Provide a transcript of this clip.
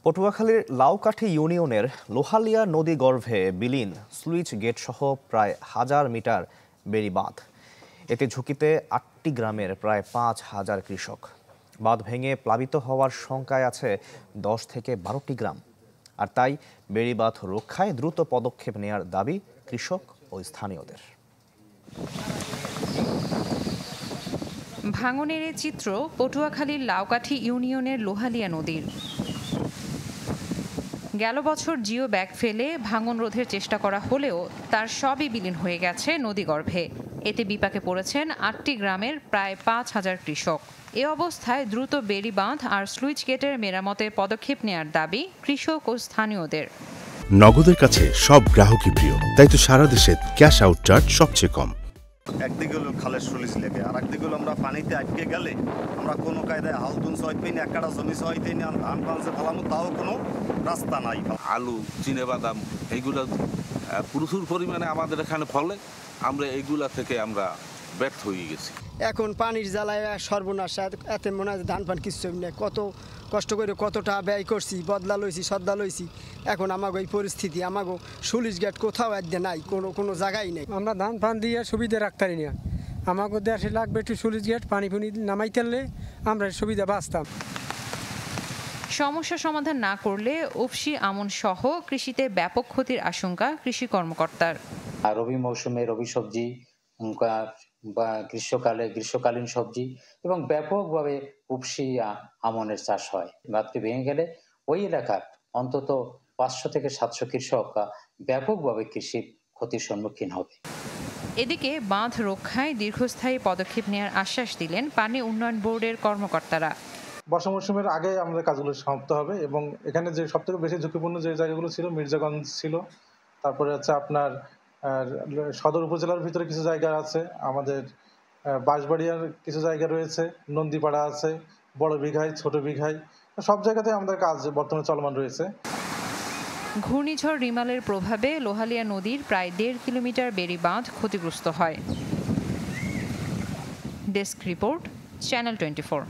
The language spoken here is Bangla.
পটুয়াখালীর লাউকাঠি ইউনিয়নের লোহালিয়া নদী গর্ভে বিলীন স্লুইস গেট সহ প্রায় 1000 মিটার বেড়িবাঁধ। এতে ঝুঁকিতে 8টি গ্রামের প্রায় 5000 কৃষক। বাঁধ ভেঙে প্লাবিত হওয়ার শঙ্কায় আছে 10 থেকে 12টি গ্রাম। আর তাই বেড়িবাঁধ রক্ষায় দ্রুত পদক্ষেপ নেয়ার দাবি কৃষক ও স্থানীয়দের। ভাঙনের এই চিত্র পটুয়াখালীর লাউকাঠি ইউনিয়নের লোহালিয়া নদীর। গেল বছর জিও ব্যাগ ফেলে ভাঙন রোধের চেষ্টা করা হলেও তার সবই বিলীন হয়ে গেছে নদীগর্ভে। এতে বিপাকে পড়েছেন 8টি গ্রামের প্রায় 5000 কৃষক। এ অবস্থায় দ্রুত বেড়িবাঁধ আর স্লুইস গেটের মেরামতের পদক্ষেপ নেয়ার দাবি কৃষক ও স্থানীয়দের। নগদের কাছে সব গ্রাহকই প্রিয়, তাই তো সারা দেশে ক্যাশ আউট চার্জ সবচেয়ে কম। একদিকে হলো খালের সলিস লেগে, আর একদিকে হলো আমরা পানিতে আটকে গেলে আমরা কোনো কায়দায় হালতুন সহায় পাইনি, একটা জমি সহায় পাইনি, ধান পানসে ফেলানো তাও কোনো রাস্তা নাই। আলু, চিনেবাদাম এইগুলো প্রচুর পরিমাণে আমাদের এখানে ফলে, আমরা এইগুলা থেকে আমরা ব্যর্থ হয়ে গেছি। এখন পানির জ্বালায় সর্বনাশ, এতে মনে হয় ধান পান কিছু নেই। কত কষ্ট করে কতটা ব্যয় করছি, বদলা লইছি, সদ্দা লইছি। এখন আমাকে এই পরিস্থিতি, আমাকে স্লুইস গেট কোথাও একদিন নাই, কোনো জায়গায় নেই। আমরা ধান ফান দিয়ে সুবিধা রাখতে পারি না। আমাকে দেশে লাগবে একটু স্লুইস গেট, পানি ফুনি নামাইতে পারলে আমরা সুবিধা বাঁচতাম। সমস্যা সমাধান না করলে উফশি আমন সহ কৃষিতে ব্যাপক ক্ষতির আশঙ্কা কৃষি কর্মকর্তার। রবি মৌসুমে রবি সবজি বা গ্রীষ্মকালীন সবজি এবং ব্যাপকভাবে উফশি আমনের চাষ হয়। বাঁধটি ভেঙে গেলে ওই এলাকার অন্তত 500 থেকে 700 কৃষক ব্যাপকভাবে কৃষির ক্ষতির সম্মুখীন হবে। এদিকে বাঁধ রক্ষায় দীর্ঘস্থায়ী পদক্ষেপ নেওয়ার আশ্বাস দিলেন পানি উন্নয়ন বোর্ডের কর্মকর্তারা। বর্ষা মৌসুমের আগে আমাদের কাজগুলো সমাপ্ত হবে এবং এখানে যে সবথেকে বেশি ঝুঁকিপূর্ণ যে জায়গাগুলো ছিল মির্জাগঞ্জ ছিল, তারপরে হচ্ছে আপনার সদর উপজেলার ভিতরে কিছু জায়গা আছে, আমাদের বাঁশবাড়িয়ার কিছু জায়গা রয়েছে, নন্দীপাড়া আছে, বড় বিঘাই, ছোট বিঘাই, সব জায়গাতে আমাদের কাজ বর্তমানে চলমান রয়েছে। ঘূর্ণিঝড় রিমালের প্রভাবে লোহালিয়া নদীর প্রায় 1.5 কিলোমিটার বেড়িবাঁধ ক্ষতিগ্রস্ত হয়। Desk report, channel 24।